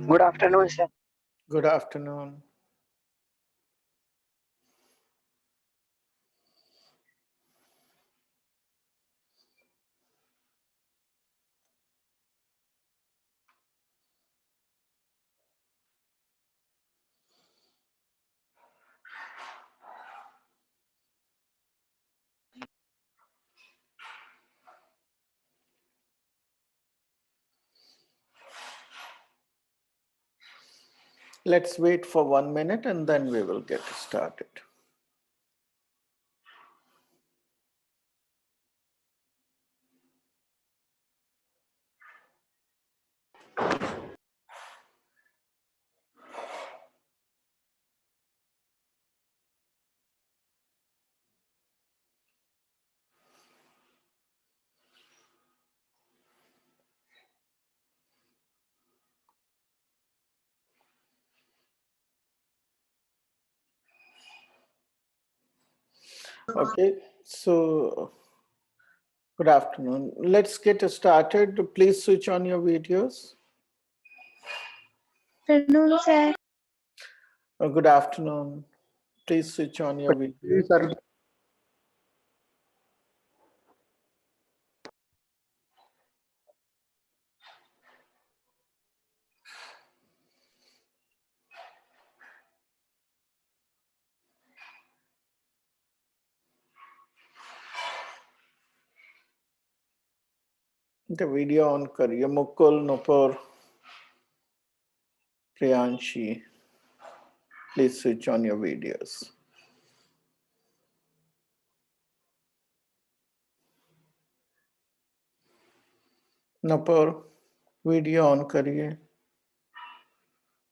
Good afternoon, sir. Good afternoon. Let's wait for 1 minute and then we will get started. Okay, so good afternoon. Let's get started. Please switch on your videos. Afternoon, sir. Good afternoon. Please switch on your videos. Sir. The video on करिए Mukul Nupur Priyanshi. Please switch on your videos. Nupur video on करिए.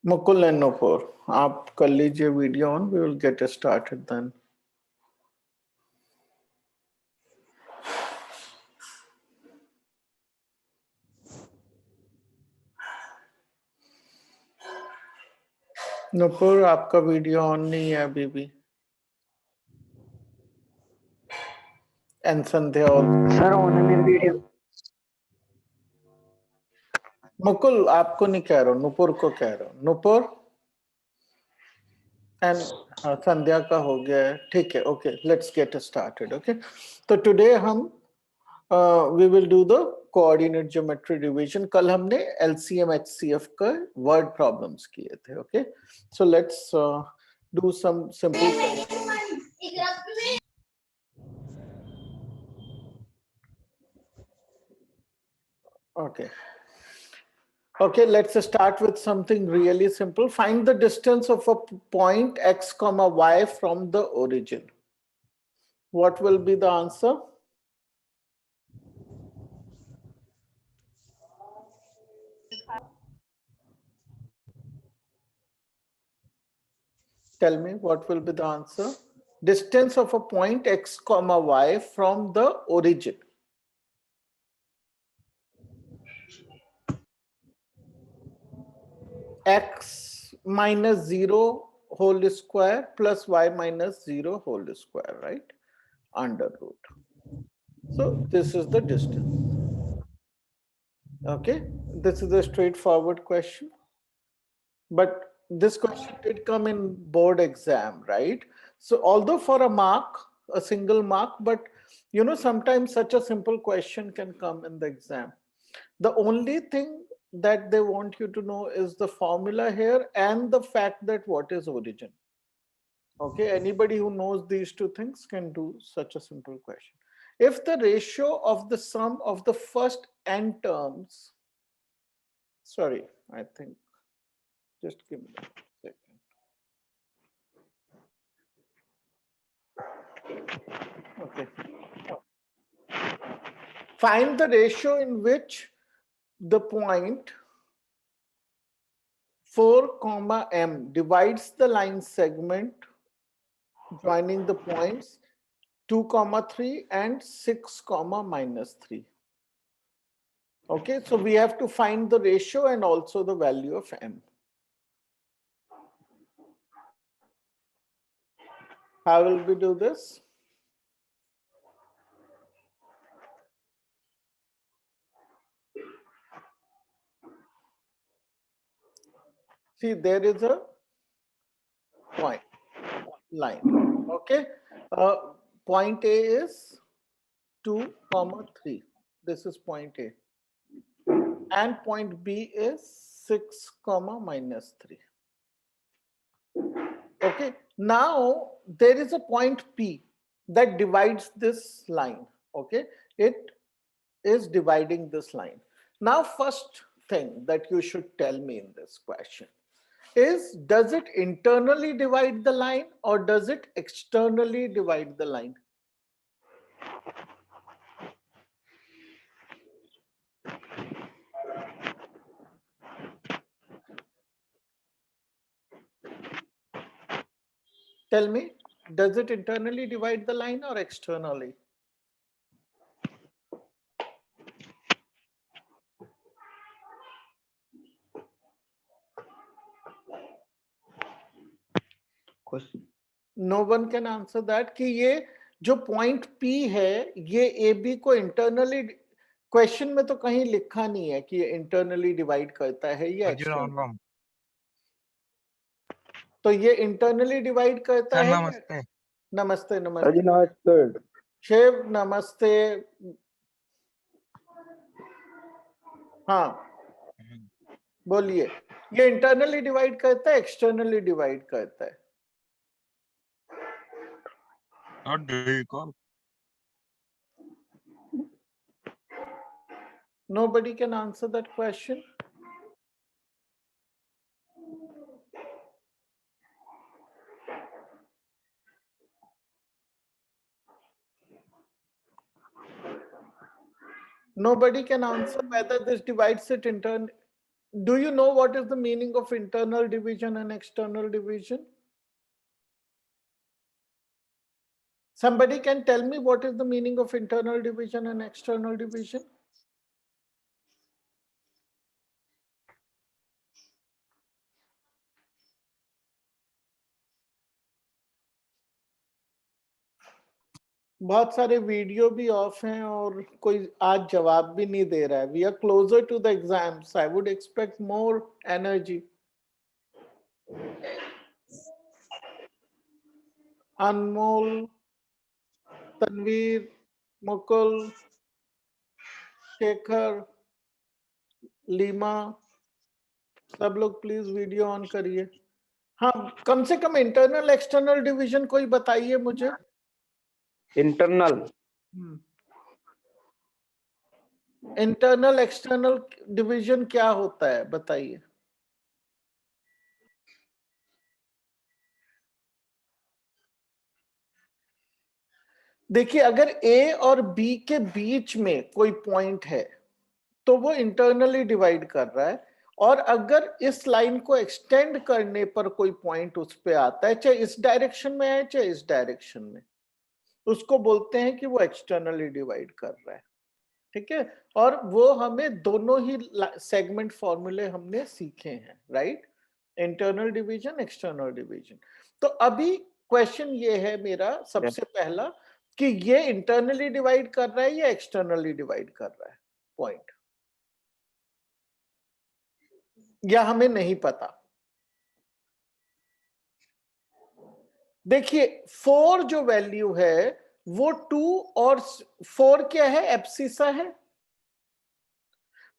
Mukul and Nupur आप कर लीजिए video on. We will get started then. Nupur आपका video on नहीं है अभी भी. And Sandhya also. Sir, on मेरी वीडियो. मुकुल आपको नहीं कह रहा हूँ, नुपुर को कह रहा हूँ. नुपुर एंड संध्या का हो गया है. ठीक है. Okay, let's get started. Okay, तो टुडे हम we will do the coordinate geometry revision. कल हमने एलसीएम एचसीएफ का वर्ड प्रॉब्लम्स किए थे. Okay, so let's do some simple. Okay. Okay, let's start with something really simple. Find the distance of a point x comma y from the origin. What will be the answer? Tell me, what will be the answer? Distance of a point x comma y from the origin. X minus 0 whole square plus y minus 0 whole square, right? Under root. So this is the distance. Okay, this is a straightforward question. But this question did come in board exam, right? So although for a mark, a single mark, but you know, sometimes such a simple question can come in the exam. The only thing that they want you to know is the formula here and the fact that what is origin. Okay, anybody who knows these two things can do such a simple question. If the ratio of the sum of the first n terms, sorry, I think, just give me a second. Okay. Find the ratio in which the point 4 comma m divides the line segment joining the points 2 comma 3 and 6 comma minus 3. Okay, so we have to find the ratio and also the value of m. How will we do this? See, there is a point line. Okay. Point A is 2, 3. This is point A. And point B is 6, -3. Okay. Now there is a point P that divides this line. Okay. It is dividing this line. Now, first thing that you should tell me in this question is, does it internally divide the line or does it externally divide the line? Tell me, does it internally divide the line or externally? No one can answer that कि ये जो point P है ये AB को internally, question में तो कहीं लिखा नहीं है कि ये इंटरनली डिवाइड करता है या एक्सटर्नली, तो ये इंटरनली डिवाइड करता है। नमस्ते नमस्ते नमस्ते नमस्ते शिव, नमस्ते। हाँ बोलिए, ये इंटरनली डिवाइड करता है एक्सटर्नली डिवाइड करता है? Not difficult. Nobody can answer that question. Nobody can answer whether this divides it internally. Do you know what is the meaning of internal division and external division? Somebody can tell me what is the meaning of internal division and external division? बहुत सारे video भी of हैं और कोई आज जवाब भी नहीं दे रहा है. We are closer to the exams. I would expect more energy. Anmol, Tanveer, Mukul, Shekhar, Lima, सब लोग प्लीज वीडियो ऑन करिए. हाँ, कम से कम इंटरनल एक्सटर्नल डिवीजन कोई बताइए मुझे. इंटरनल इंटरनल एक्सटर्नल डिवीजन क्या होता है बताइए. देखिए, अगर ए और बी के बीच में कोई पॉइंट है तो वो इंटरनली डिवाइड कर रहा है, और अगर इस लाइन को एक्सटेंड करने पर कोई पॉइंट उस पे आता है, चाहे इस डायरेक्शन में है चाहे इस डायरेक्शन में, उसको बोलते हैं कि वो एक्सटर्नली डिवाइड कर रहा है. ठीक है, और वो हमें दोनों ही सेगमेंट फॉर्मूले हमने सीखे हैं, right. Internal division, external division. तो अभी क्वेश्चन ये है मेरा सबसे पहला कि ये इंटरनली डिवाइड कर रहा है या एक्सटर्नली डिवाइड कर रहा है पॉइंट, या हमें नहीं पता. देखिए 4 जो वैल्यू है वो 2 और 4 क्या है, एब्सिसा है,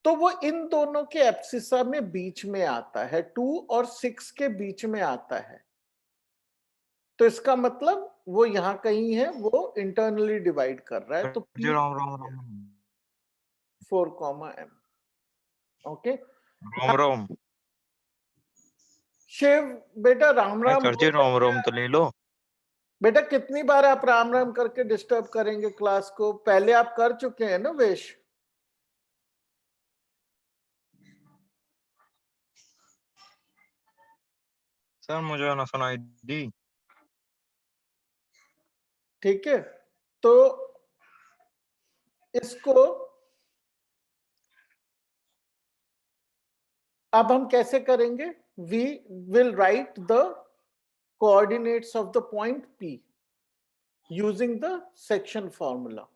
तो वो इन दोनों के एब्सिसा में बीच में आता है, 2 और 6 के बीच में आता है. तो इसका मतलब वो यहां कहीं है, वो इंटरनली डिवाइड कर रहा है. तो 4, m. ओके, रोम रोम शिव बेटा राम राम. रोम रोम तो ले लो बेटा कितनी बार आप राम राम करके डिस्टर्ब करेंगे क्लास को? पहले आप कर चुके हैं ना वेश. सर मुझे ना सुनाई दी. ठीक है, तो इसको अब हम कैसे करेंगे? We will write the coordinates of the point P using the section formula,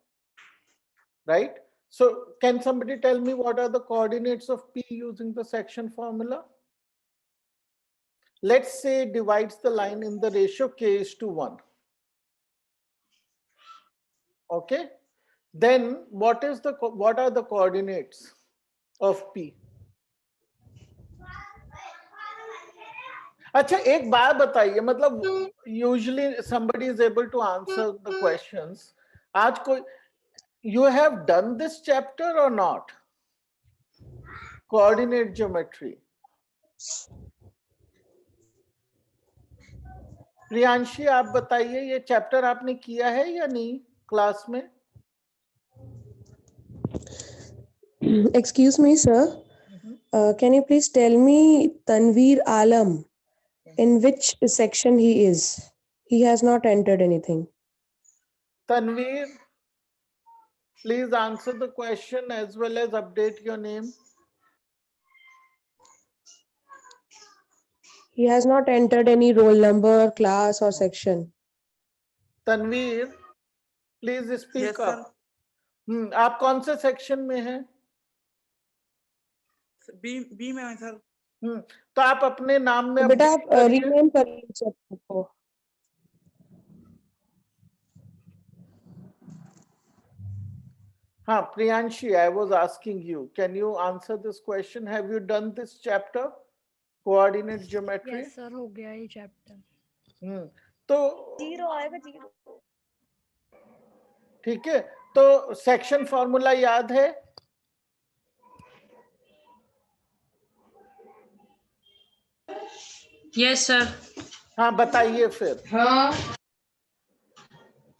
right? So can somebody tell me what are the coordinates of P using the section formula? let's say divides the line in the ratio k:1. Okay, then what are the coordinates of P? अच्छा, एक बात बताइए, मतलब usually somebody is able to answer the questions. आज कोई, you have done this chapter or not? Coordinate geometry. Priyanshi, आप बताइए, ये चैप्टर आपने किया है या नहीं क्लास में? Excuse me, sir. Can you please tell me Tanveer Alam, in which section he is? He has not entered anything. Tanveer, please answer the question as well as update your name. He has not entered any roll number, class or section. Tanveer, please speak Yes, up. आप कौन से section में हैं? B में है sir. तो आप अपने नाम में बेटा update आप करिए। रीनेम करिए चैप्टर को। हाँ, Priyanshi, I was asking you, can you answer this question? Have you done this chapter, coordinate geometry? Yes, sir, हो गया ये चैप्टर। तो 0 आएगा 0। ठीक है, तो सेक्शन फॉर्मूला याद है? Yes sir. हाँ, बताइए फिर। हाँ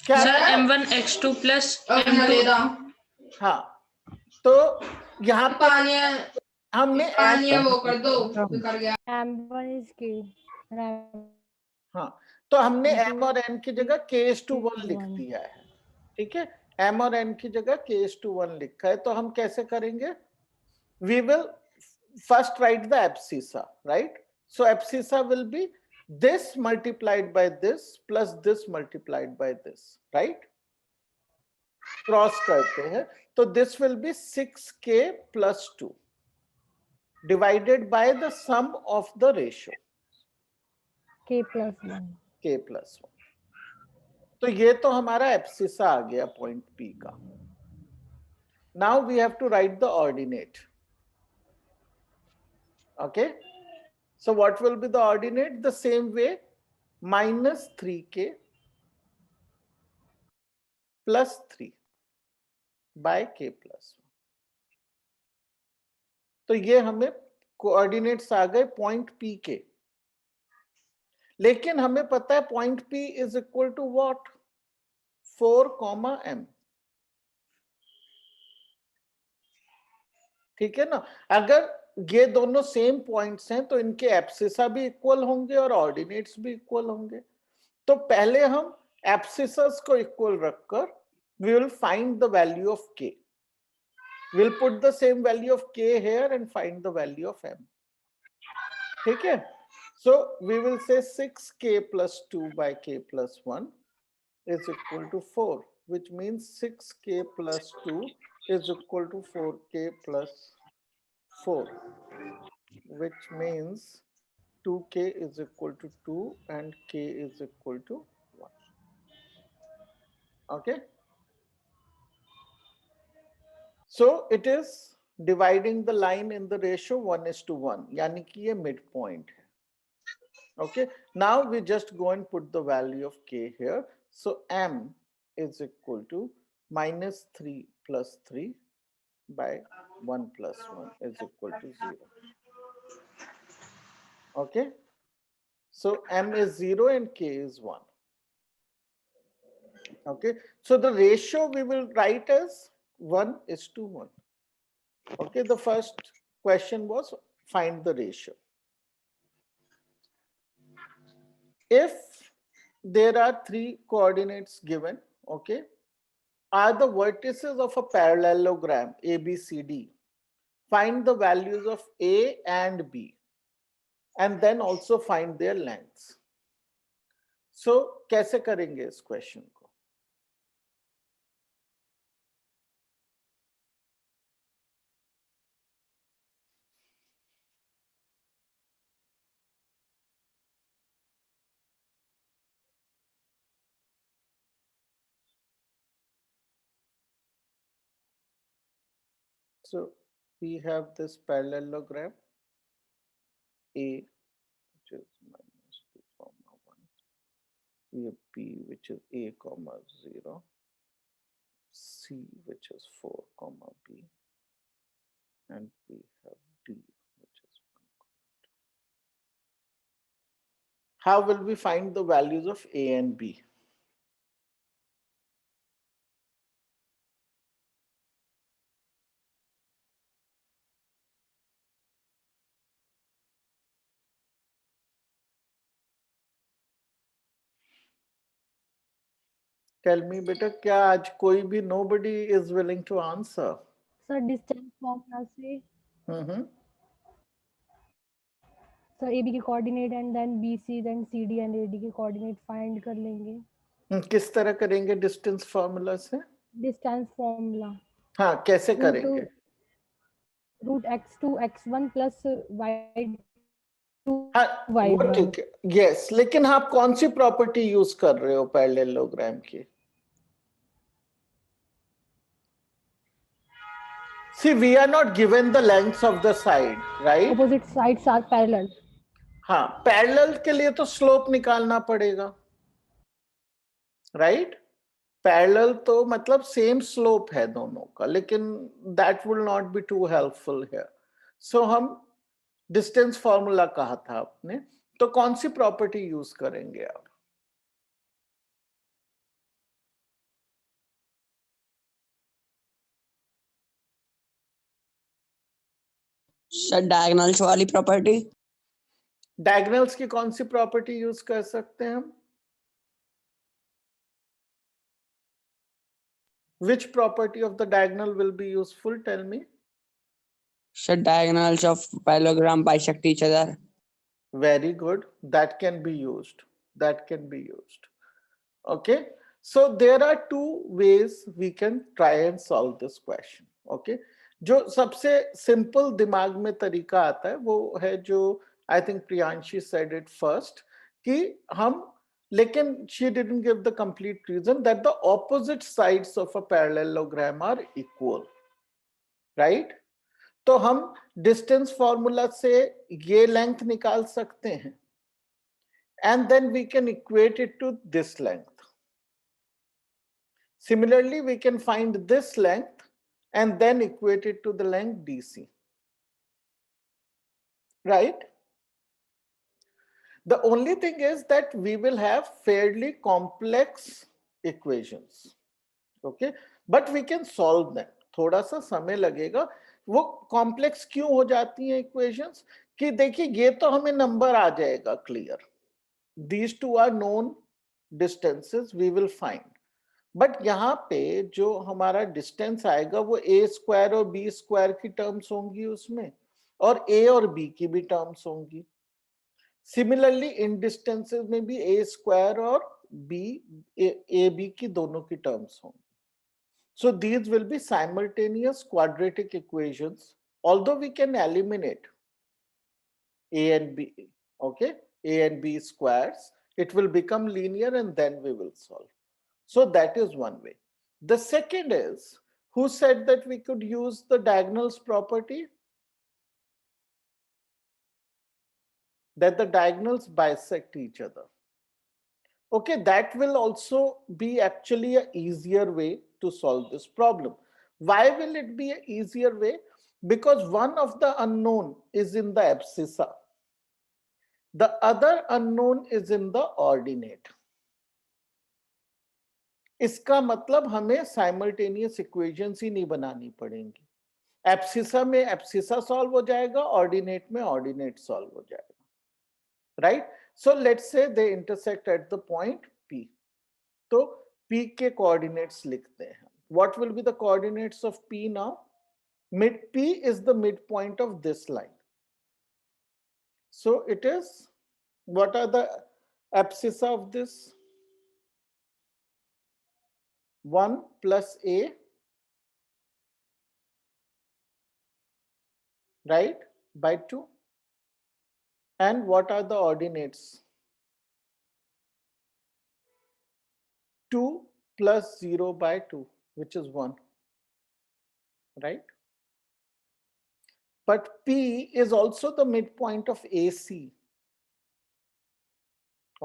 क्या सर, m1x2 प्लस m2। हाँ, तो यहाँ पर हमने वो कर दो, कर गया। M1 is K। हाँ, तो हमने M2 m और n की जगह k:1 लिख दिया है। ठीक है, m और n की जगह k:1 लिखा है। तो हम कैसे करेंगे? We will first write the abscissa, right? So abscissa will be this multiplied by this plus this multiplied by this, right? Cross करते हैं, तो this will be 6k plus 2 divided by the sum of the ratio K plus 1। k plus 1। तो ये तो हमारा abscissa आ गया point P का। Now we have to write the ordinate. Okay, so what will be the ordinate? The same way, minus 3k plus 3 by k plus 1। तो ये हमें coordinates आ गए पॉइंट P के, लेकिन हमें पता है point P is equal to what? 4, m। ठीक है ना? अगर ये दोनों सेम पॉइंट्स हैं तो इनके एब्सिसा भी इक्वल होंगे और ऑर्डिनेट्स भी इक्वल होंगे। तो पहले हम एब्सिसस को इक्वल रखकर we will find the value of k. We'll put the same value of k here and find the value of m. ठीक है? So we will say 6k plus 2 by k plus 1 is equal to 4, which means 6k plus 2 is equal to 4k plus 4, which means 2k is equal to 2 and k is equal to 1. Okay? So it is dividing the line in the ratio 1:1, यानी कि ये midpoint है. Okay, now we just go and put the value of k here. So m is equal to minus 3 plus 3 by 1 plus 1 is equal to 0. Okay, so m is 0 and k is 1. Okay, so the ratio we will write as 1:1. Okay, the first question was find the ratio. If there are 3 coordinates given, okay, are the vertices of a parallelogram ABCD. Find the values of A and B and then also find their lengths. So कैसे करेंगे इस question को? So we have this parallelogram A, which is minus 2 comma 1. We have B, which is A comma 0. C, which is 4 comma B. And we have D, which is 1 comma 2. How will we find the values of A and B? Tell me, beta, क्या आज कोई भी nobody is willing to answer? Sir distance formula से hmm sir A B के coordinate and then B C then C D and A D के coordinate find कर लेंगे। किस तरह करेंगे डिस्टेंस फार्मूला से? डिस्टेंस फॉर्मूला हाँ, कैसे करेंगे? Root x2 x1 plus y2 हाँ, वो y1। ठीक है, यस, लेकिन आप कौन सी प्रॉपर्टी यूज कर रहे हो पैरेललोग्राम की? See, we are not given the lengths of the side, right? Opposite sides are parallel. हाँ, पैरेलल के लिए तो स्लोप निकालना पड़ेगा, राइट? पैरेलल तो मतलब सेम स्लोप है दोनों का, लेकिन that will not be too helpful here. So हम डिस्टेंस फॉर्मूला कहा था आपने, तो कौन सी प्रॉपर्टी यूज करेंगे आप? सर डायगोनल्स वाली प्रॉपर्टी। डायगोनल्स की कौन सी प्रॉपर्टी यूज कर सकते हैं हम? Which property of the diagonal will be useful? Tell me. Sir, diagonals of parallelogram bisect each other. Very good. That can be used. That can be used. Okay. So there are two ways we can try and solve this question. Okay. जो सबसे simple दिमाग में तरीका आता है वो है जो I think Priyanshi said it first कि हम, लेकिन she didn't give the complete reason that the opposite sides of a parallelogram are equal, right? तो हम डिस्टेंस फॉर्मूला से ये लेंथ निकाल सकते हैं and then we can equate it to this length. Similarly we can find this length and then equate it to the length DC, right? The only thing is that we will have fairly complex equations, okay, but we can solve them. थोड़ा सा समय लगेगा। वो complex क्यों हो जाती हैं equations कि देखिए ये तो हमें नंबर आ जाएगा clear, these two are known distances we will find, but यहाँ पे जो हमारा डिस्टेंस आएगा वो a स्क्वायर और b स्क्वायर की टर्म्स होंगी उसमें, और a और b की भी टर्म्स होंगी। सिमिलरली इन डिस्टेंसेस में भी a स्क्वायर और a b की दोनों की टर्म्स होंगी। So these will be simultaneous quadratic equations, although we can eliminate a and b, okay, a and b squares, it will become linear and then we will solve. So that is one way. The second is, who said that we could use the diagonals property? That the diagonals bisect each other. Okay, that will also be actually an easier way to solve this problem. Why will it be an easier way? Because one of the unknown is in the abscissa. The other unknown is in the ordinate. इसका मतलब हमें simultaneous equations ही नहीं बनानी पड़ेंगी। Abscissa में abscissa solve हो जाएगा, ordinate में ऑर्डिनेट सॉल्व हो जाएगा, right? So let's say they intersect at the point P. तो P के coordinates लिखते हैं। What will be the coordinates of P now? P is the midpoint of this line. So it is, what are the abscissa of this? 1 plus A, right, by 2. And what are the ordinates? 2 plus 0 by 2, which is 1, right? but P is also the midpoint of AC.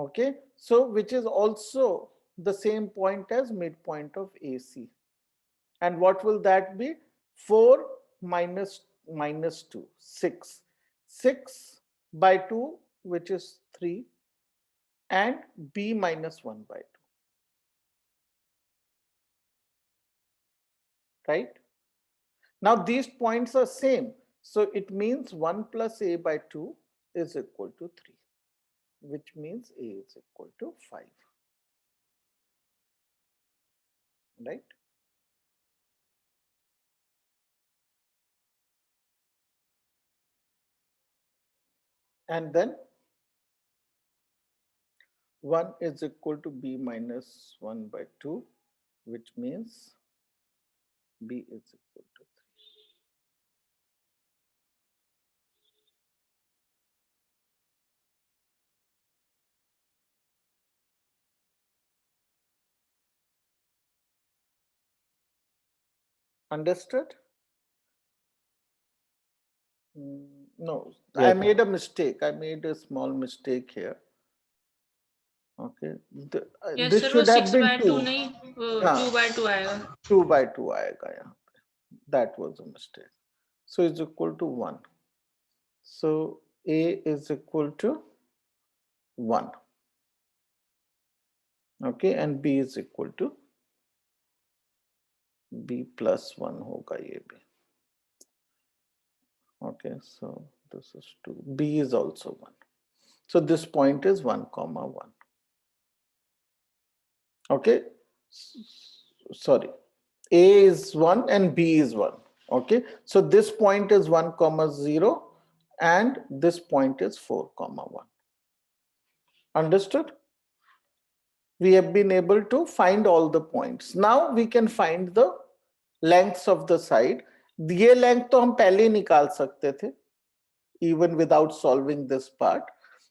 Okay, so which is also the same point as midpoint of AC. And what will that be? 4 minus 2, 6. 6 by 2, which is 3, and B minus 1 by 2. Right? Now these points are same. So it means 1 plus A by 2 is equal to 3, which means A is equal to 5. Right? And then 1 is equal to B minus 1 by 2, which means B is equal to 3. Understood? No, I Yes. made a mistake. I made a small mistake here. Okay, Yes this sir, वो should have 6 been by 2 2. नहीं, वो हाँ, 2 by 2 आएगा. 2 by 2 आएगा यहाँ पे. That was a mistake. So it's equal to 1. So A is equal to 1. Okay, and B is equal to B plus 1 होगा ये भी. Okay, so this is 2. B is also 1. So this point is 1 comma 1. Okay, sorry, A is 1 and B is 1. Okay, so this point is 1 comma 0 and this point is 4 comma 1. Understood? We have been able to find all the points. Now we can find the lengths of the side. ये length तो हम पहले ही निकाल सकते थे, even without solving this part.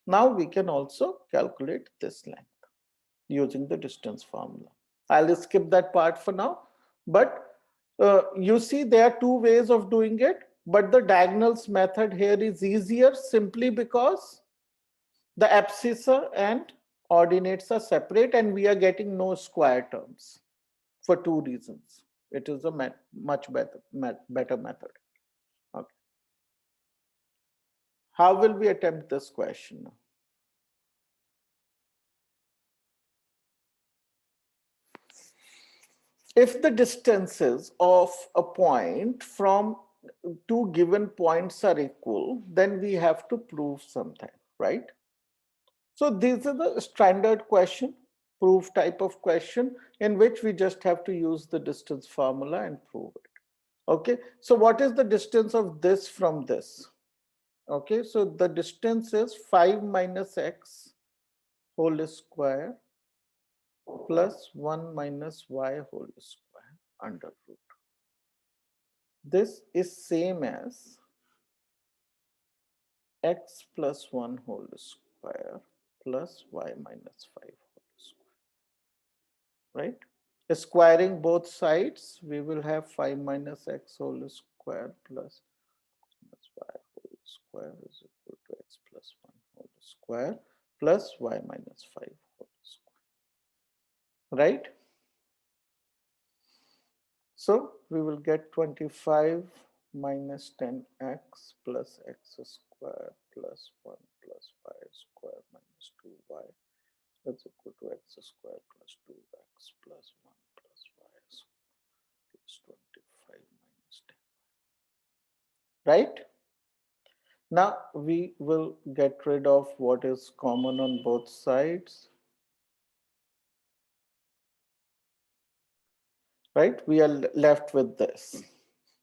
Now we can also calculate this length using the distance formula. I'll skip that part for now, but you see there are two ways of doing it, but the diagonals method here is easier simply because the abscissa and ordinates are separate and we are getting no square terms for two reasons. It is a much better method. Okay. How will we attempt this question now? If the distances of a point from two given points are equal, then we have to prove something, right? So this is the standard question, proof type of question, in which we just have to use the distance formula and prove it. Okay, so what is the distance of this from this? Okay, so the distance is 5 minus x whole square plus 1 minus y whole square under root. This is same as x plus 1 whole square plus y minus 5 whole square, right? Squaring both sides, we will have 5 minus x whole square plus y whole square is equal to x plus 1 whole square plus y minus 5 whole square, right? So we will get 25 minus 10x plus x square plus 1 plus y square minus 2y is equal to x square plus 2x plus 1 plus y square plus 25 minus 10. Right? Now we will get rid of what is common on both sides. Right? We are left with this.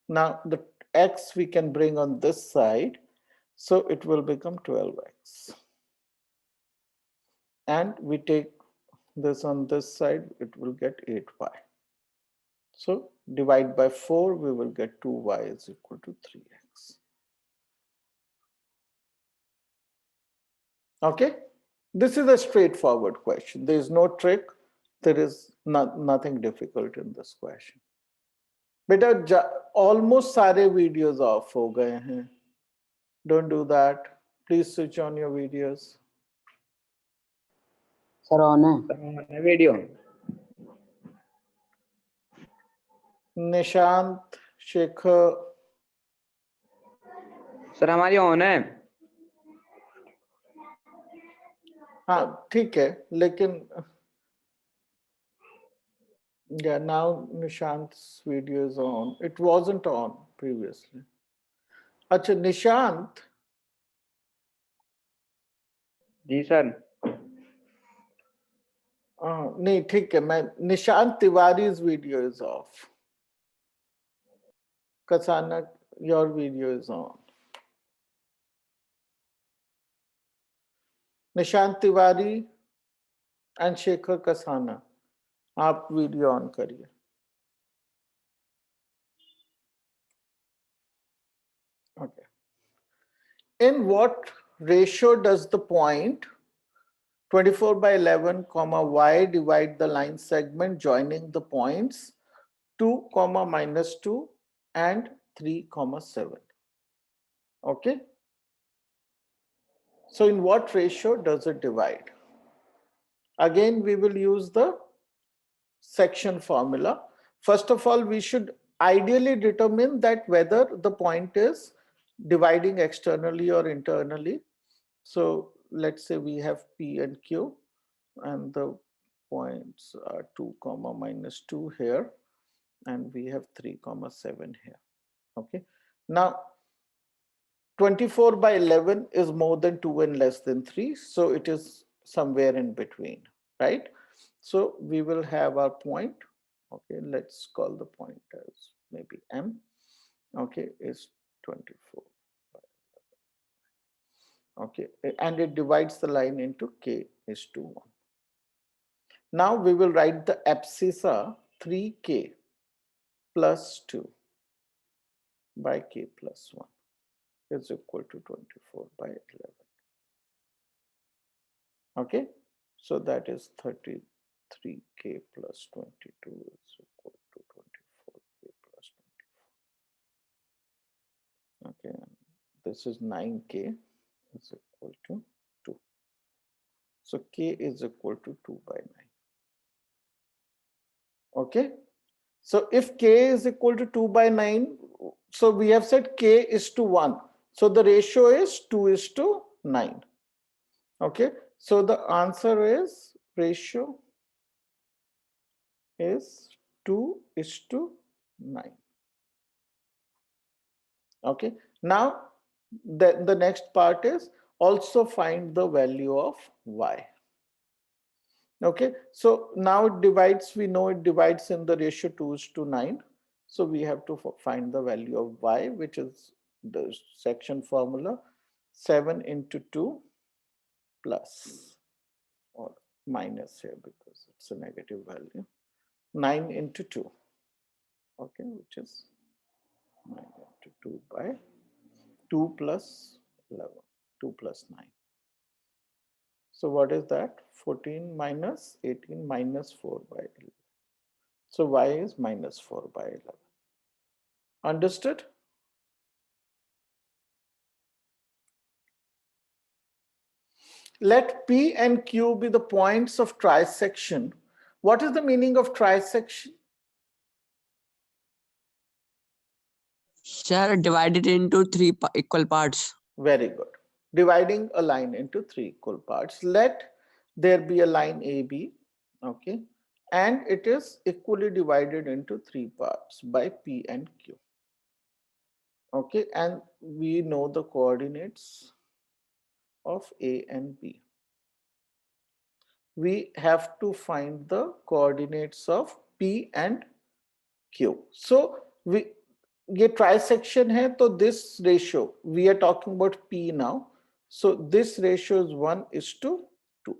Now the x we can bring on this side, so it will become 12x. And we take this on this side, it will get 8y. So divide by 4, we will get 2y is equal to 3x. Okay, this is a straightforward question. There is no trick. There is nothing difficult in this question. बेटा almost सारे videos off हो गए हैं. Don't do that. Please switch on your videos. Sir on है video Nishant, Shekhar, sir हमारी on है। हाँ ठीक है, लेकिन yeah, now Nishant's video is on. It wasn't on previously. अच्छा निशांत, जी सर। नहीं ठीक है, मैं Nishant तिवारी's video is off. Kasana, your video is on. Nishant Tiwari and Shekhar Kasana, आप वीडियो ऑन करिए। Okay. In what ratio does the point 24 by 11 comma y divide the line segment joining the points 2 comma minus 2 and 3 comma 7? Okay. So in what ratio does it divide? Again, we will use the section formula. First of all, we should ideally determine that whether the point is dividing externally or internally. So let's say we have P and Q and the points are 2 comma minus 2 here and we have 3 comma 7 here. Okay. Now 24 by 11 is more than 2 and less than 3. So it is somewhere in between, right? So we will have our point. Okay, let's call the point as maybe M. Okay, is 24. Okay, and it divides the line into K is 2, 1. Now we will write the abscissa 3K plus 2 by K plus 1 is equal to 24 by 11. Okay, so that is 33K plus 22 is equal to 24K plus 24. Okay, this is 9K is equal to 2. So K is equal to 2 by 9. Okay, so if K is equal to 2 by 9, so we have said K is to 1. So the ratio is 2 is to 9. Okay, so the answer is ratio is 2 is to 9. Okay, now the next part is also find the value of y. Okay, so now it divides, we know it divides in the ratio 2 is to 9. So we have to find the value of y, which is the section formula 7 into 2 plus or minus here because it's a negative value 9 into 2. Okay, which is 9 into 2 by 2 plus 11, 2 plus 9. So what is that? 14 minus 18 minus 4 by 11. So y is minus 4 by 11. Understood? Let P and Q be the points of trisection. What is the meaning of trisection? Sir, divided into three equal parts. Very good. Dividing a line into 3 equal parts. Let there be a line AB, okay, and it is equally divided into 3 parts by P and Q. Okay, and we know the coordinates of A and B. We have to find the coordinates of P and Q. So we ये trisection है, तो this ratio, we are talking about P now. So this ratio is 1 is to 2,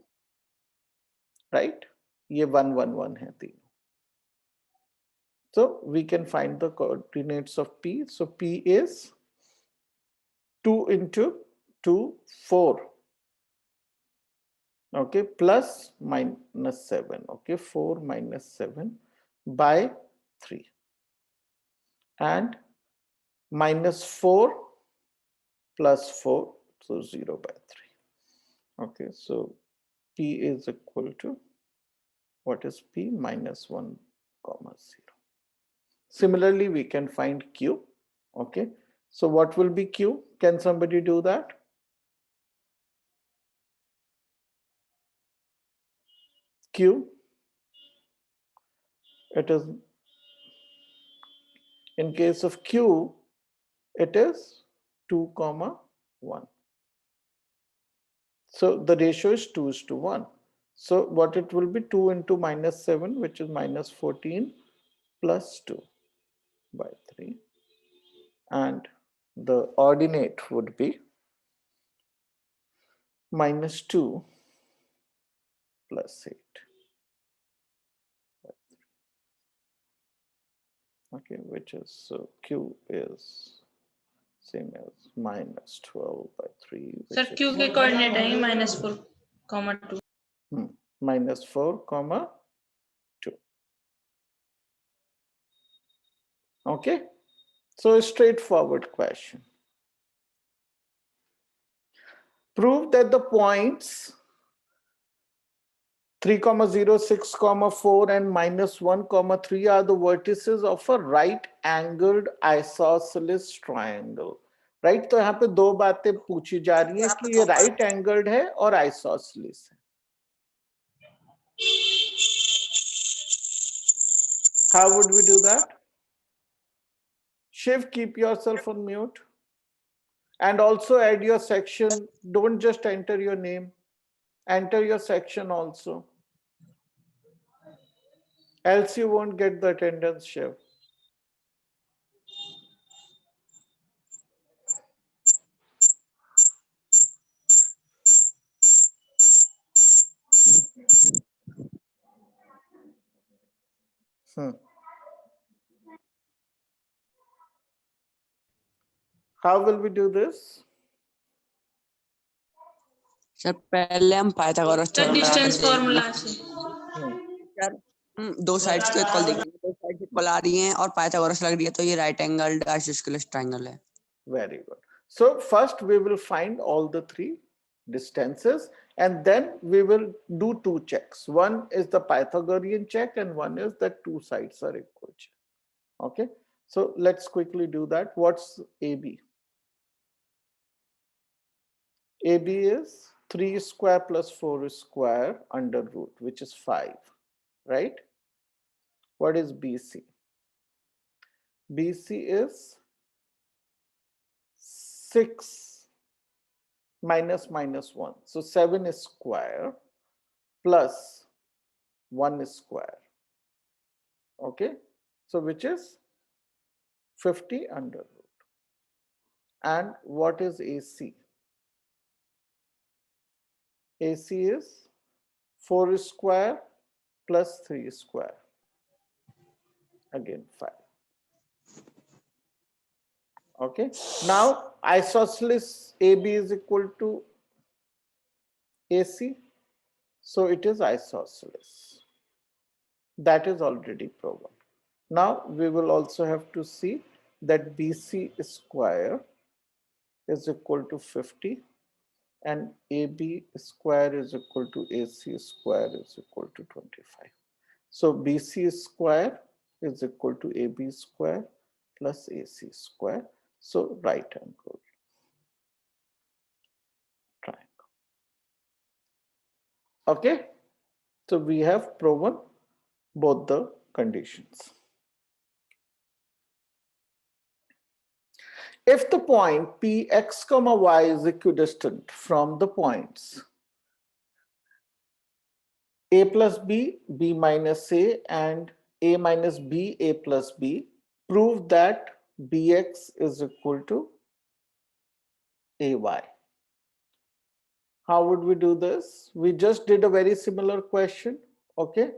right? ये 1, 1, 1 है तीनों. So we can find the coordinates of P. So P is 2 into 2, 4. Okay, plus minus 7. Okay, 4 minus 7 by 3. And minus 4 plus 4, so 0 by 3. Okay, so P is equal to, what is P? Minus 1 comma 0. Similarly, we can find Q. Okay, so what will be Q? Can somebody do that? Q, it is, in case of Q, it is 2 comma 1. So the ratio is 2:1. So what it will be, 2 into minus 7, which is minus 14 plus 2 by 3. And the ordinate would be minus 2 plus 8. Okay, which is, so Q is same as minus 12 by 3. Sir which Q is के coordinate है -4, 2 minus 4 comma 2. Okay, so a straightforward question. Prove that the points 3, 0, 6, 4 and -1, 3 are the vertices of a right angled isosceles triangle. Right, तो यहाँ पे दो बातें पूछी जा रही हैं कि ये right angled है और isosceles है. How would we do that? Shiv, keep yourself on mute. And also add your section. Don't just enter your name. Enter your section also. Else you won't get the attendance, Shiv. How will we do this? Sir पहले हम Pythagoras sir theorem लगा distance कर देखेंगे। Formula से sir दो sides को equal देखेंगे, दो साइड्स इक्वल आ रही हैं और पाइथागोरस लग रही है तो ये राइट एंगल्ड आइसोस्केलेस ट्रायंगल है। Very good. So first we will find all the three distances and then we will do two checks. One is the Pythagorean check and one is that two sides are equal check. Okay, so let's quickly do that. What's AB? AB is 3 square plus 4 square under root, which is 5, right? What is BC? BC is 6 minus 1. So 7 is square plus 1 is square. Okay, so which is 50 under root. And what is AC? AC is 4 square plus 3 square. Again 5. Okay, now isosceles AB is equal to AC, so it is isosceles. That is already proven. Now we will also have to see that BC square is equal to 50 and AB square is equal to AC square is equal to 25. So BC square is equal to AB square plus AC square. So right angle triangle. Okay, so we have proven both the conditions. If the point Px, y is equidistant from the points a plus b, b minus a, and a minus b, a plus b, prove that bx is equal to ay. How would we do this? We just did a very similar question. Okay,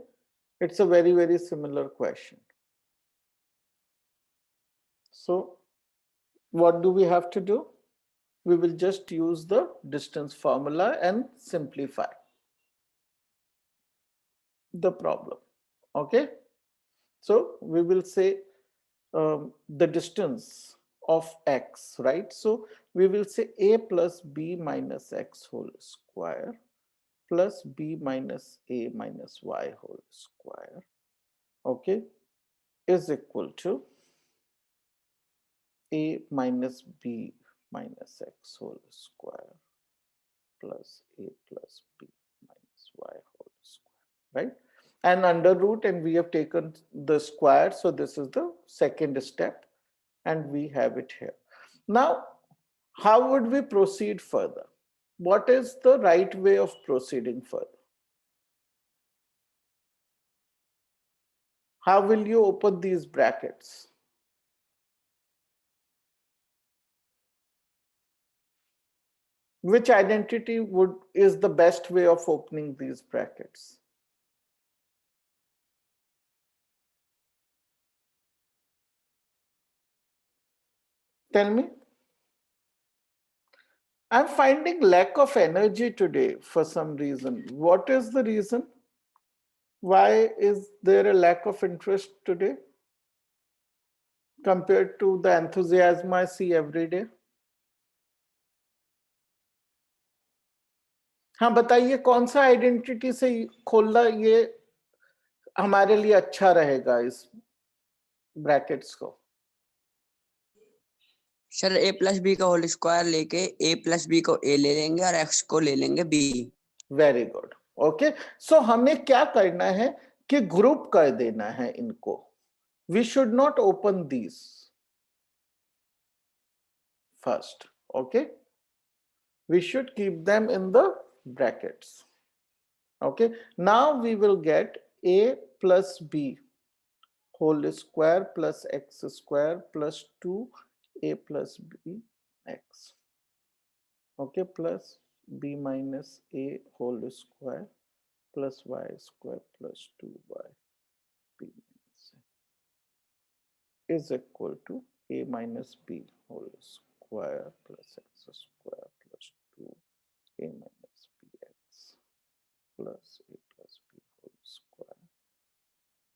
it's a very, very similar question. So what do we have to do? We will just use the distance formula and simplify the problem. Okay, so we will say the distance of x, right? So we will say a plus b minus x whole square plus b minus a minus y whole square, okay, is equal to a minus b minus x whole square plus a plus b minus y whole square, right? And under root, and we have taken the square, so this is the second step, and we have it here. Now, how would we proceed further? What is the right way of proceeding further? How will you open these brackets? Which identity is the best way of opening these brackets? Tell me. I'm finding lack of energy today for some reason. What is the reason? Why is there a lack of interest today compared to the enthusiasm I see every day? हाँ बताइए, कौन सा identity से खोलना ये हमारे लिए अच्छा रहेगा इस ब्रैकेट्स को? सर a प्लस बी का होल स्क्वायर लेके a प्लस बी को a ले लेंगे और x को ले लेंगे b। Very good, okay. So हमें क्या करना है कि ग्रुप कर देना है इनको। We should not open these first, okay, we should keep them in the brackets, okay. Now we will get a plus b whole square plus x square plus 2a plus b x, okay, plus b minus a whole square plus y square plus 2y b minus a is equal to a minus b whole square plus x square plus 2a minus bx plus a plus b whole square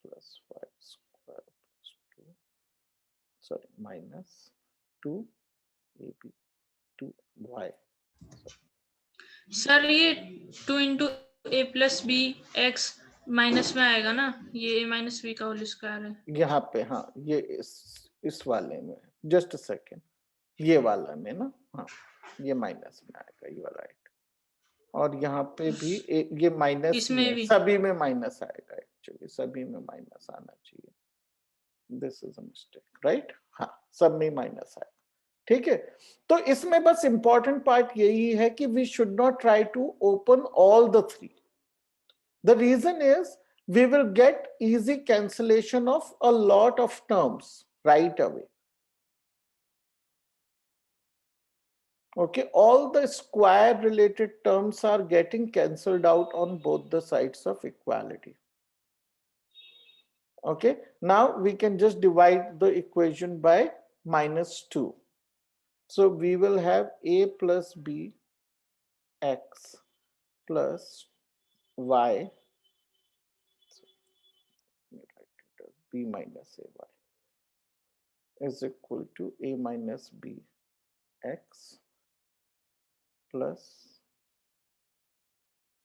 plus y square plus 2, sorry, minus 2ab 2y. Sir ये 2 into ए plus B x minus में आएगा ना, ये ए minus B का whole square है यहाँ पे, हाँ, ये इस वाले में, जस्ट अ सेकेंड, ये वाला में ना, हाँ, ये माइनस में आएगा, ये वाला, राइट। और यहाँ पे भी ये माइनस इसमें भी सभी में माइनस आएगा, एक्चुअली सभी में माइनस आना चाहिए, this is a mistake, right, हाँ, सब में माइनस आएगा, ठीक है। तो इसमें बस इंपॉर्टेंट पार्ट यही है कि we should not try to open all the three. The reason is we will get easy cancellation of a lot of terms right away. Okay, all the square related terms are getting cancelled out on both the sides of equality. Okay, now we can just divide the equation by -2. So we will have a plus b x plus y b minus ay is equal to a minus b x plus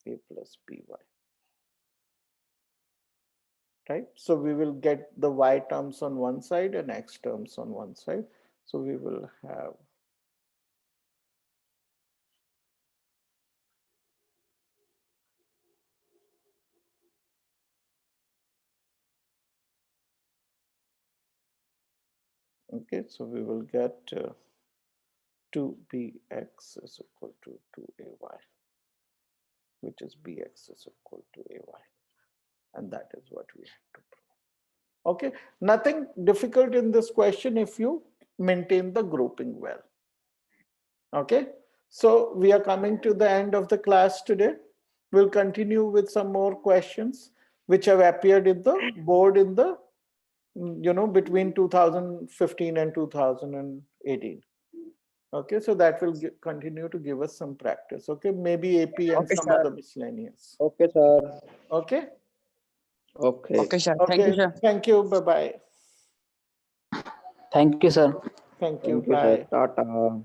a plus by, right? So we will get the y terms on one side and x terms on one side. So we will have okay, so we will get 2bx is equal to 2ay, which is bx is equal to ay, and that is what we have to prove. Okay, nothing difficult in this question if you maintain the grouping well. Okay, so we are coming to the end of the class today. We'll continue with some more questions which have appeared in the board in the, you know, between 2015 and 2018. Okay, so that will continue to give us some practice. Okay, maybe AP and Okay, some sir. other miscellaneous. Okay, sir. Okay. Okay. Okay, sir. Okay. Thank you, sir. Thank you. Bye bye. Thank you, sir. Thank you. Thank you, sir. Bye. Tata.